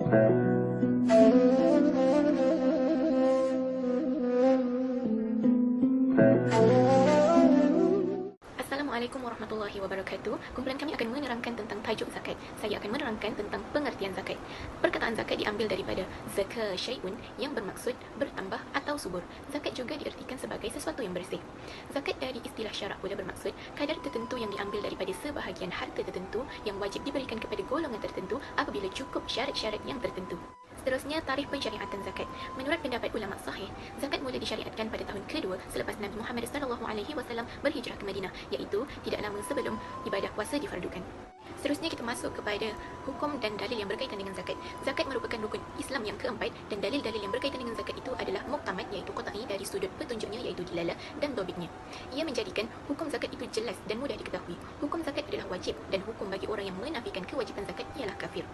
Assalamualaikum warahmatullahi wabarakatuh. Kumpulan kami akan menerangkan tentang tajuk zakat. Saya akan menerangkan tentang pengertian zakat. Perkataan zakat diambil daripada zaka syai'un yang bermaksud bertambah atau subur. Zakat juga diartikan sebagai sesuatu yang bersih. Zakat dari istilah syarak pula bermaksud kadar tertentu yang diambil daripada sebahagian harta tertentu yang wajib diberikan kepada golongan tertentu apabila cukup syarat-syarat yang tertentu. Seterusnya, tarikh pensyariatan zakat. Menurut pendapat ulama sahih, zakat mula disyariatkan pada tahun kedua selepas Nabi Muhammad SAW berhijrah ke Madinah, iaitu tidak lama sebelum ibadah puasa difardukan. Seterusnya kita masuk kepada hukum dan dalil yang berkaitan dengan zakat. Zakat merupakan rukun Islam yang keempat dan dalil-dalil yang berkaitan dengan zakat itu adalah muktamad, iaitu qat'i dari sudut petunjuknya iaitu dilalah dan dobitnya. Ia menjadikan hukum zakat itu jelas dan mudah diketahui. Hukum zakat adalah wajib dan hukum bagi orang yang menafikan kewajiban zakat ialah kafir.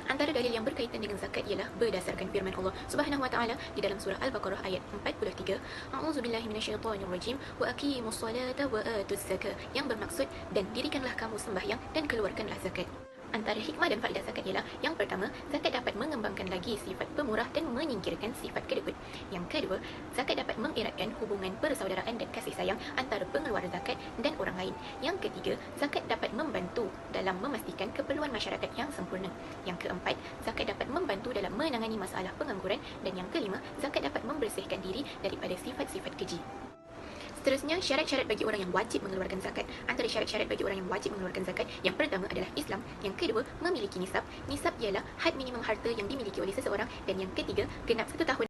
Antara dalil yang berkaitan dengan zakat ialah berdasarkan firman Allah Subhanahu wa taala di dalam surah Al-Baqarah ayat 43. A'udzubillahi minasyaitonirrajim wa aqimus salata wa atuz zakah, yang bermaksud dan dirikanlah kamu sembahyang dan keluarkanlah zakat. Antara hikmah dan faedah zakat ialah, yang pertama, zakat dapat mengembangkan lagi sifat pemurah dan menyingkirkan sifat kedekut. Yang kedua, zakat dapat mengeratkan hubungan persaudaraan dan kasih sayang antara pengeluar zakat dan orang lain. Yang ketiga, zakat dapat membantu dalam memastikan keperluan masyarakat yang sempurna. Yang keempat, zakat dapat membantu dalam menangani masalah pengangguran. Dan yang kelima, zakat dapat membersihkan diri daripada sifat-sifat keji. Seterusnya, syarat-syarat bagi orang yang wajib mengeluarkan zakat. Antara syarat-syarat bagi orang yang wajib mengeluarkan zakat, yang pertama adalah Islam, yang kedua memiliki nisab. Nisab ialah had minimum harta yang dimiliki oleh seseorang, dan yang ketiga genap 1 tahun.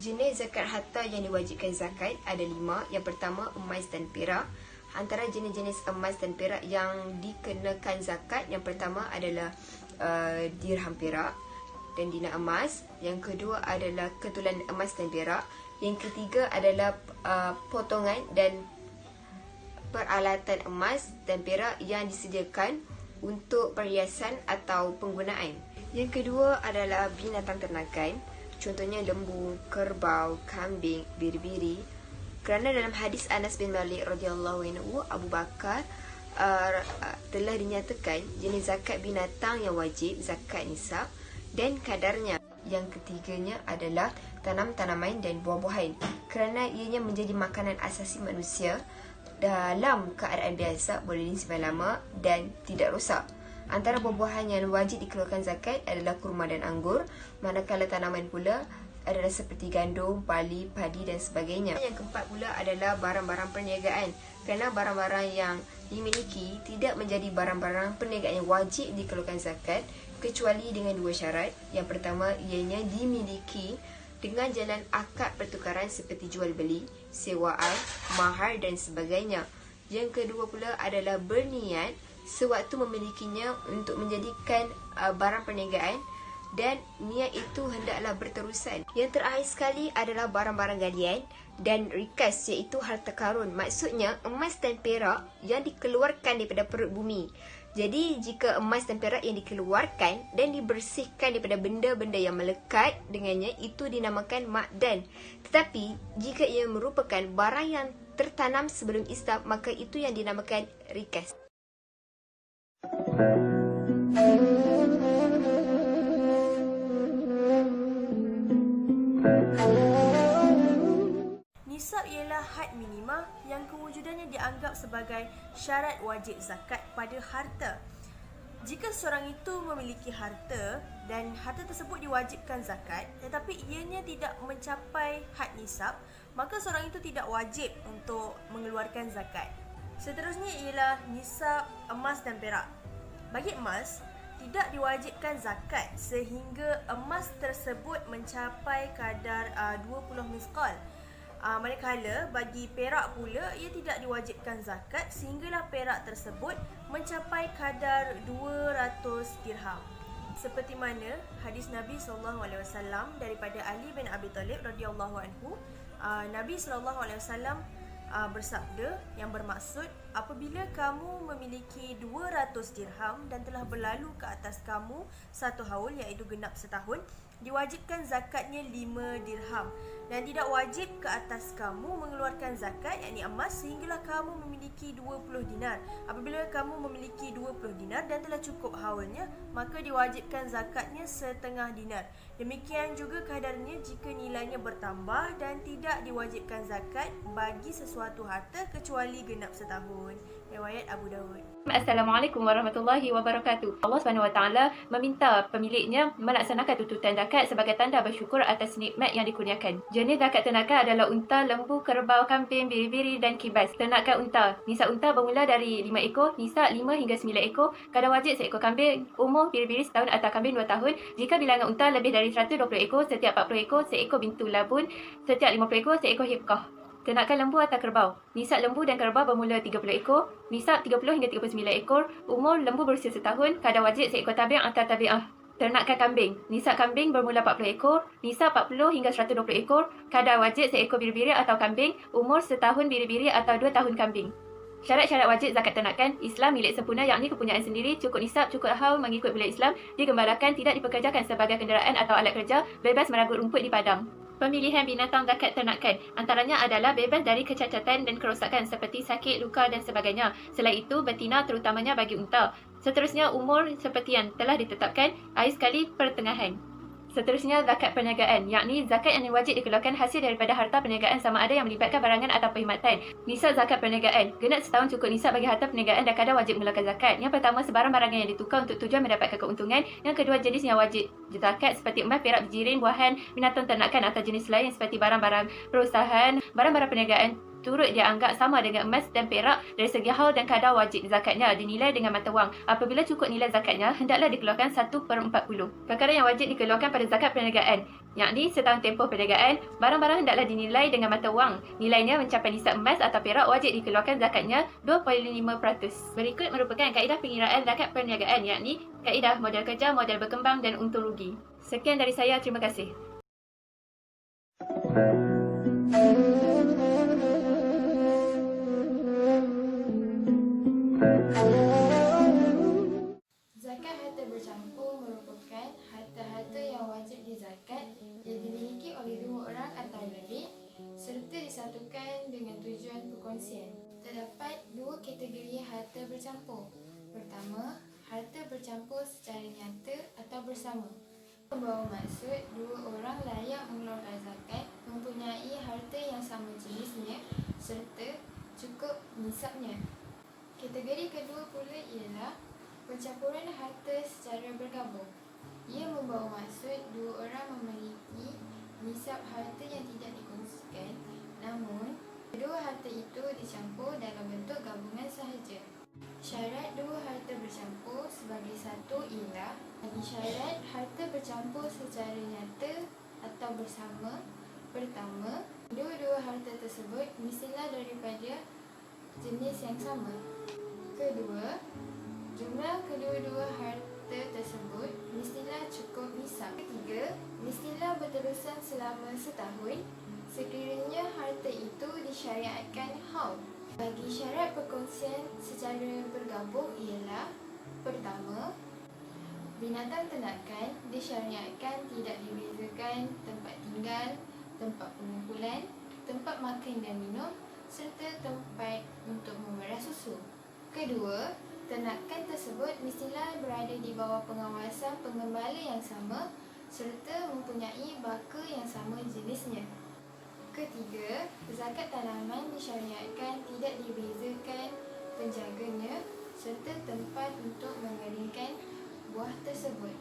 Jenis zakat harta yang diwajibkan zakat ada 5. Yang pertama, emas dan perak. Antara jenis-jenis emas dan perak yang dikenakan zakat, yang pertama adalah dirham perak dan dinar emas. Yang kedua adalah ketulan emas dan perak. Yang ketiga adalah potongan dan peralatan emas dan perak yang disediakan untuk perhiasan atau penggunaan. Yang kedua adalah binatang ternakan, contohnya lembu, kerbau, kambing, biri-biri. Kerana dalam hadis Anas bin Malik radhiyallahu anhu, Abu Bakar telah dinyatakan jenis zakat binatang yang wajib, zakat nisab dan kadarnya. Yang ketiganya adalah tanam-tanaman dan buah-buahan, kerana ianya menjadi makanan asasi manusia dalam keadaan biasa, boleh disimpan lama dan tidak rosak. Antara buah-buahan yang wajib dikeluarkan zakat adalah kurma dan anggur, manakala tanaman pula adalah seperti gandum, barley, padi dan sebagainya. Yang keempat pula adalah barang-barang perniagaan, kerana barang-barang yang dimiliki tidak menjadi barang-barang perniagaan yang wajib dikeluarkan zakat kecuali dengan 2 syarat. Yang pertama, ianya dimiliki dengan jalan akad pertukaran seperti jual beli, sewaan, mahar dan sebagainya. Yang kedua pula adalah berniat sewaktu memilikinya untuk menjadikan barang perniagaan, dan niat itu hendaklah berterusan. Yang terakhir sekali adalah barang-barang galian dan rikas, iaitu harta karun. Maksudnya emas dan perak yang dikeluarkan daripada perut bumi. Jadi jika emas dan perak yang dikeluarkan dan dibersihkan daripada benda-benda yang melekat dengannya, itu dinamakan ma'dan. Tetapi jika ia merupakan barang yang tertanam sebelum islam, maka itu yang dinamakan rikas. Nisab ialah had minima yang kewujudannya dianggap sebagai syarat wajib zakat pada harta. Jika seorang itu memiliki harta dan harta tersebut diwajibkan zakat, tetapi ianya tidak mencapai had nisab, maka seorang itu tidak wajib untuk mengeluarkan zakat. Seterusnya ialah nisab emas dan perak. Bagi emas, tidak diwajibkan zakat sehingga emas tersebut mencapai kadar 20 misqal. Manakala bagi perak pula, ia tidak diwajibkan zakat sehinggalah perak tersebut mencapai kadar 200 dirham. Seperti mana hadis Nabi SAW daripada Ali bin Abi Talib radhiyallahu anhu, Nabi SAW bersabda yang bermaksud, apabila kamu memiliki 200 dirham dan telah berlalu ke atas kamu 1 haul, iaitu genap setahun, diwajibkan zakatnya 5 dirham. dan tidak wajib ke atas kamu mengeluarkan zakat yakni emas sehinggalah kamu memiliki 20 dinar. Apabila kamu memiliki 20 dinar dan telah cukup haulnya, maka diwajibkan zakatnya setengah dinar. Demikian juga kadarnya jika nilainya bertambah dan tidak diwajibkan zakat bagi sesuatu harta kecuali genap setahun. Riwayat Abu Dawud. Assalamualaikum warahmatullahi wabarakatuh. Allah SWT meminta pemiliknya melaksanakan tuntutan zakat sebagai tanda bersyukur atas nikmat yang dikurniakan. Jenis zakat ternakan adalah unta, lembu, kerbau, kambing, biri-biri dan kibas. Ternakan unta. Nisab unta bermula dari 5 ekor, nisab 5 hingga 9 ekor. Kadar wajib seekor kambing, umur biri-biri setahun atau kambing 2 tahun. Jika bilangan unta lebih dari 120 ekor, setiap 40 ekor, seekor bintu labun, setiap 50 ekor, seekor hibkah. Ternakan lembu atau kerbau. Nisab lembu dan kerbau bermula 30 ekor, nisab 30 hingga 39 ekor, umur lembu berusia setahun, kadar wajib seekor tabi'ah atau tabi'ah. Ternakan kambing. Nisab kambing bermula 40 ekor, nisab 40 hingga 120 ekor, kadar wajib seekor biri-biri atau kambing, umur setahun biri-biri atau 2 tahun kambing. Syarat-syarat wajib zakat ternakan. Islam milik sempurna yakni kepunyaan sendiri, cukup nisab, cukup haul mengikut bila Islam, digembalakan, tidak dipekerjakan sebagai kenderaan atau alat kerja, bebas meragut rumput di padang. Pemilihan binatang zakat ternakan antaranya adalah bebas dari kecacatan dan kerosakan seperti sakit, luka dan sebagainya. Selain itu, betina terutamanya bagi unta. Seterusnya, umur seperti yang telah ditetapkan, air sekali pertengahan. Seterusnya, zakat perniagaan, yakni zakat yang wajib dikeluarkan hasil daripada harta perniagaan sama ada yang melibatkan barangan atau perkhidmatan. Nisab zakat perniagaan, genap setahun cukup nisab bagi harta perniagaan dan kadar wajib mengeluarkan zakat. Yang pertama, sebarang barangan yang ditukar untuk tujuan mendapatkan keuntungan. Yang kedua, jenis yang wajib zakat seperti emas, perak, bijirin, buahan, binatang ternakan atau jenis lain seperti barang-barang perusahaan, barang-barang perniagaan turut dianggap sama dengan emas dan perak dari segi haul dan kadar wajib zakatnya dinilai dengan mata wang. Apabila cukup nilai zakatnya, hendaklah dikeluarkan 1/40. Perkara yang wajib dikeluarkan pada zakat perniagaan, yakni setahun tempoh perniagaan, barang-barang hendaklah dinilai dengan mata wang. Nilainya mencapai nisab emas atau perak, wajib dikeluarkan zakatnya 2.5%. Berikut merupakan kaedah pengiraan zakat perniagaan, yakni kaedah modal kerja, modal berkembang dan untung rugi. Sekian dari saya, terima kasih. Zakat harta bercampur merupakan harta-harta yang wajib dizakat yang dimiliki oleh dua orang atau lebih serta disatukan dengan tujuan perkongsian. Terdapat dua kategori harta bercampur. Pertama, harta bercampur secara nyata atau bersama. Membawa maksud dua orang layak mengeluarkan zakat mempunyai harta yang sama jenisnya serta cukup nisabnya. Kategori kedua pula ialah pencampuran harta secara bergabung. Ia membawa maksud dua orang memiliki nisab harta yang tidak dikongsikan, namun kedua harta itu dicampur dalam bentuk gabungan sahaja. Syarat dua harta bercampur sebagai satu ialah syarat harta bercampur secara nyata atau bersama. Pertama, dua-dua harta tersebut mestilah daripada jenis yang sama. Kedua, jumlah kedua-dua harta tersebut mestilah cukup nisab. Ketiga, mestilah berterusan selama setahun sekiranya harta itu disyariatkan haul. Bagi syarat perkongsian secara bergabung ialah pertama, binatang ternakan disyariatkan tidak dibezakan tempat tinggal, tempat pengumpulan, tempat makan dan minum serta tempat untuk memerah susu. Kedua, ternakan tersebut mestilah berada di bawah pengawasan pengembala yang sama serta mempunyai baka yang sama jenisnya. Ketiga, zakat tanaman disyariatkan tidak dibezakan penjaganya serta tempat untuk mengeringkan buah tersebut.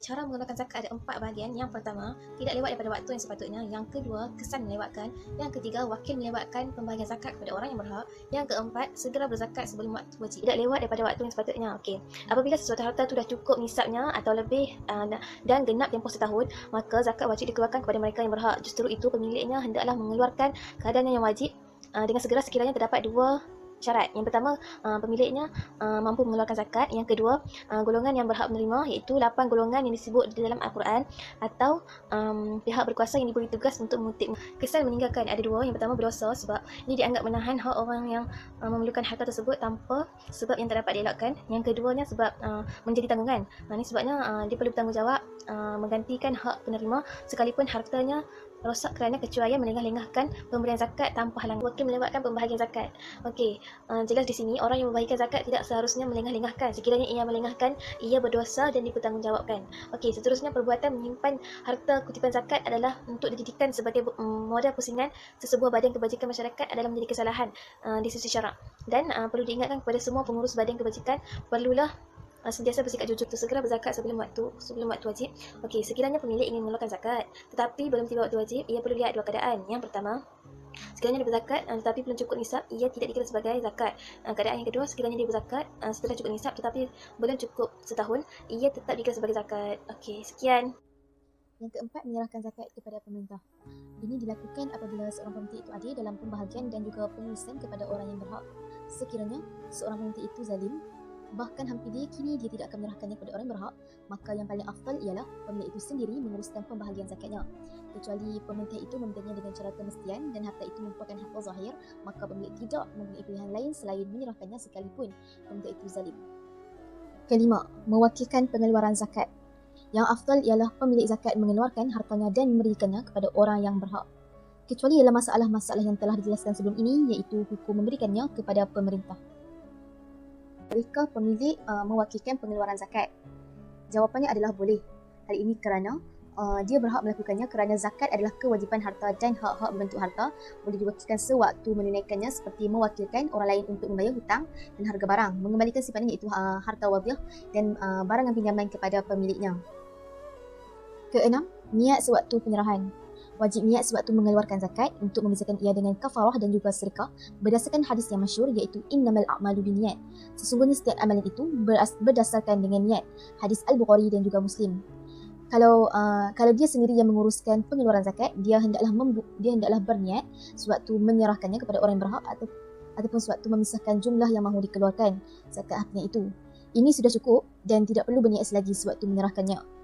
Cara mengeluarkan zakat ada 4 bahagian. Yang pertama, tidak lewat daripada waktu yang sepatutnya. Yang kedua, kesan melewatkan. Yang ketiga, wakil melewatkan pembahagian zakat kepada orang yang berhak. Yang keempat, segera berzakat sebelum waktu wajib. Tidak lewat daripada waktu yang sepatutnya. Okey. Apabila sesuatu harta itu dah cukup nisabnya atau lebih dan genap tempoh setahun, maka zakat wajib dikeluarkan kepada mereka yang berhak. Justru itu pemiliknya hendaklah mengeluarkan kadarnya yang wajib dengan segera sekiranya terdapat dua syarat. Yang pertama, pemiliknya mampu mengeluarkan zakat. Yang kedua, golongan yang berhak menerima, iaitu 8 golongan yang disebut di dalam Al-Quran, atau pihak berkuasa yang diberi tugas untuk mengutip. Kesan meninggalkan ada 2. Yang pertama, berdosa sebab ini dianggap menahan hak orang yang memerlukan harta tersebut tanpa sebab yang tak dapat dielakkan. Yang keduanya sebab menjadi tanggungan. Ini sebabnya dia perlu bertanggungjawab menggantikan hak penerima sekalipun hartanya rosak kerana kecuaian melengah-lengahkan pemberian zakat tanpa halangan. Wakil melewatkan pembahagian zakat. Okey, jelas di sini orang yang membahagikan zakat tidak seharusnya melengah-lengahkan. Sekiranya ia melengahkan, ia berdosa dan dipertanggungjawabkan. Okey, seterusnya perbuatan menyimpan harta kutipan zakat adalah untuk dijadikan sebagai modal pusingan sesebuah badan kebajikan masyarakat adalah menjadi kesalahan di sisi syarak. Dan perlu diingatkan kepada semua pengurus badan kebajikan, perlulah sentiasa bersikap jujur, segera berzakat sebelum waktu wajib. Okey, sekiranya pemilik ingin mengeluarkan zakat tetapi belum tiba waktu wajib, ia perlu lihat 2 keadaan. Yang pertama, sekiranya dia berzakat tetapi belum cukup nisab, ia tidak dikira sebagai zakat. Keadaan yang kedua, sekiranya dia berzakat setelah cukup nisab tetapi belum cukup setahun, ia tetap dikira sebagai zakat. Okey, sekian. Yang keempat, menyerahkan zakat kepada pemerintah. Ini dilakukan apabila seorang pemerintah itu adil dalam pembahagian dan juga pengurusan kepada orang yang berhak. Sekiranya seorang pemerintah itu zalim, bahkan hampir diyakini dia tidak akan menyerahkannya kepada orang yang berhak, maka yang paling afdal ialah pemilik itu sendiri menguruskan pembahagian zakatnya. Kecuali pemerintah itu memberinya dengan cara kemestian dan harta itu merupakan harta zahir, maka pemilik tidak mempunyai pilihan lain selain menyerahkannya sekalipun pemerintah itu zalim. Kelima, mewakilkan pengeluaran zakat. Yang afdal ialah pemilik zakat mengeluarkan hartanya dan memberikannya kepada orang yang berhak. Kecuali ialah masalah-masalah yang telah dijelaskan sebelum ini, iaitu hukum memberikannya kepada pemerintah. Adakah pemilik mewakilkan pengeluaran zakat? Jawapannya adalah boleh. Hal ini kerana dia berhak melakukannya kerana zakat adalah kewajipan harta dan hak-hak berbentuk harta boleh diwakilkan sewaktu menunaikannya, seperti mewakilkan orang lain untuk membayar hutang dan harga barang, mengembalikan sifatnya iaitu harta wadiah dan barang yang pinjaman kepada pemiliknya. Keenam, niat sewaktu penyerahan. Wajib niat sewaktu mengeluarkan zakat untuk memisahkan ia dengan kafarah dan juga sedekah berdasarkan hadis yang masyhur, iaitu innamal a'malu binniyat. Sesungguhnya setiap amalan itu berdasarkan dengan niat. Hadis Al-Bukhari dan juga Muslim. Kalau dia sendiri yang menguruskan pengeluaran zakat, dia hendaklah berniat sewaktu menyerahkannya kepada orang yang berhak ataupun sewaktu memisahkan jumlah yang mahu dikeluarkan zakat haknya itu. Ini sudah cukup dan tidak perlu berniat lagi sewaktu menyerahkannya.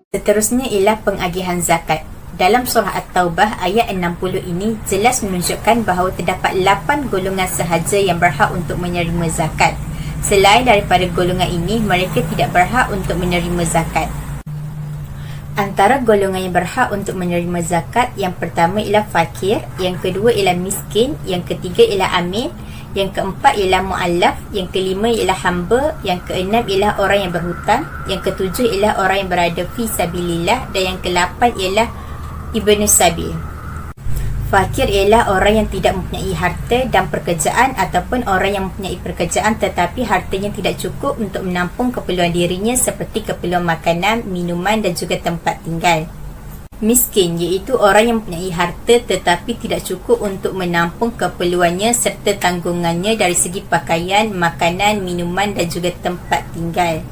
Seterusnya ialah pengagihan zakat. Dalam surah At-Taubah ayat 60 ini jelas menunjukkan bahawa terdapat 8 golongan sahaja yang berhak untuk menerima zakat. Selain daripada golongan ini, mereka tidak berhak untuk menerima zakat. Antara golongan yang berhak untuk menerima zakat, yang pertama ialah fakir, yang kedua ialah miskin, yang ketiga ialah amin, yang keempat ialah mu'allaf, yang kelima ialah hamba, yang keenam ialah orang yang berhutang, yang ketujuh ialah orang yang berada fi sabilillah, dan yang ke-8 ialah ibnu sabil. Fakir ialah orang yang tidak mempunyai harta dan pekerjaan, ataupun orang yang mempunyai pekerjaan tetapi hartanya tidak cukup untuk menampung keperluan dirinya seperti keperluan makanan, minuman dan juga tempat tinggal. Miskin iaitu orang yang mempunyai harta tetapi tidak cukup untuk menampung keperluannya serta tanggungannya dari segi pakaian, makanan, minuman dan juga tempat tinggal.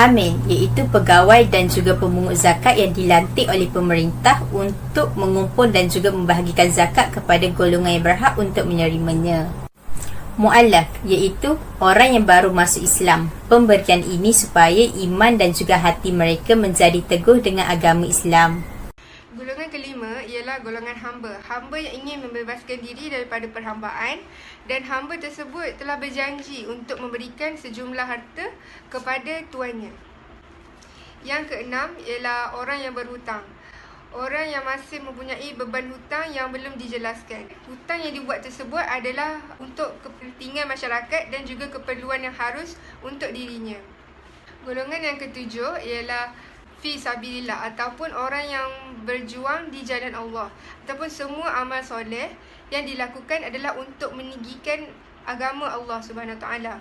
Amin iaitu pegawai dan juga pemungut zakat yang dilantik oleh pemerintah untuk mengumpul dan juga membahagikan zakat kepada golongan yang berhak untuk menerimanya. Mu'allaf iaitu orang yang baru masuk Islam. Pemberian ini supaya iman dan juga hati mereka menjadi teguh dengan agama Islam. Golongan kelima ialah golongan hamba. Hamba yang ingin membebaskan diri daripada perhambaan dan hamba tersebut telah berjanji untuk memberikan sejumlah harta kepada tuannya. Yang keenam ialah orang yang berhutang. Orang yang masih mempunyai beban hutang yang belum dijelaskan. Hutang yang dibuat tersebut adalah untuk kepentingan masyarakat dan juga keperluan yang harus untuk dirinya. Golongan yang ketujuh ialah fi sabilillah ataupun orang yang berjuang di jalan Allah, ataupun semua amal soleh yang dilakukan adalah untuk meninggikan agama Allah Subhanahu Wa Taala.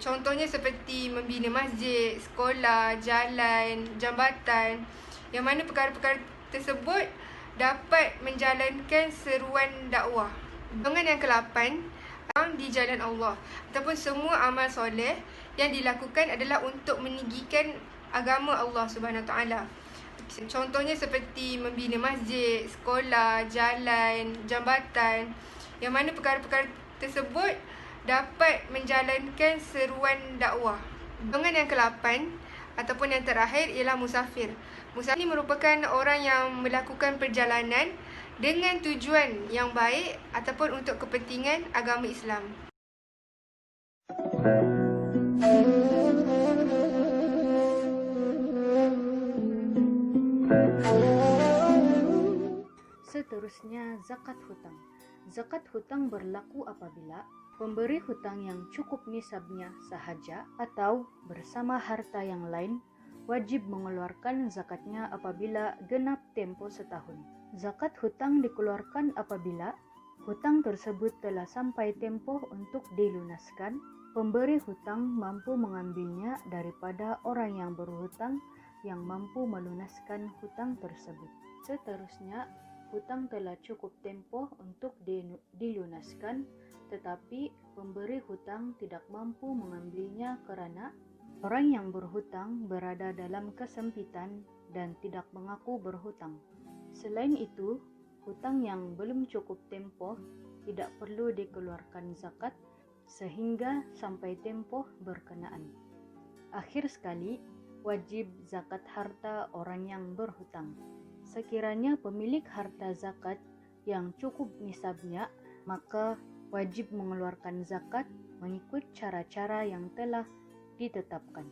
Contohnya seperti membina masjid, sekolah, jalan, jambatan, yang mana perkara-perkara tersebut dapat menjalankan seruan dakwah. Golongan yang ke-8 di jalan Allah ataupun semua amal soleh yang dilakukan adalah untuk meninggikan agama Allah Subhanahu Wa Taala. Contohnya seperti membina masjid, sekolah, jalan, jambatan, yang mana perkara-perkara tersebut dapat menjalankan seruan dakwah. Golongan yang ke-8 ataupun yang terakhir ialah musafir. Musafir ini merupakan orang yang melakukan perjalanan dengan tujuan yang baik ataupun untuk kepentingan agama Islam. Seterusnya, zakat hutang. Zakat hutang berlaku apabila pemberi hutang yang cukup nisabnya sahaja atau bersama harta yang lain wajib mengeluarkan zakatnya apabila genap tempo setahun. Zakat hutang dikeluarkan apabila hutang tersebut telah sampai tempo untuk dilunaskan. Pemberi hutang mampu mengambilnya daripada orang yang berhutang yang mampu melunaskan hutang tersebut. Seterusnya, hutang telah cukup tempoh untuk dilunaskan, tetapi pemberi hutang tidak mampu mengambilnya kerana orang yang berhutang berada dalam kesempitan dan tidak mengaku berhutang. Selain itu, hutang yang belum cukup tempoh tidak perlu dikeluarkan zakat sehingga sampai tempoh berkenaan. Akhir sekali, wajib zakat harta orang yang berhutang. Sekiranya pemilik harta zakat yang cukup nisabnya, maka wajib mengeluarkan zakat mengikut cara-cara yang telah ditetapkan.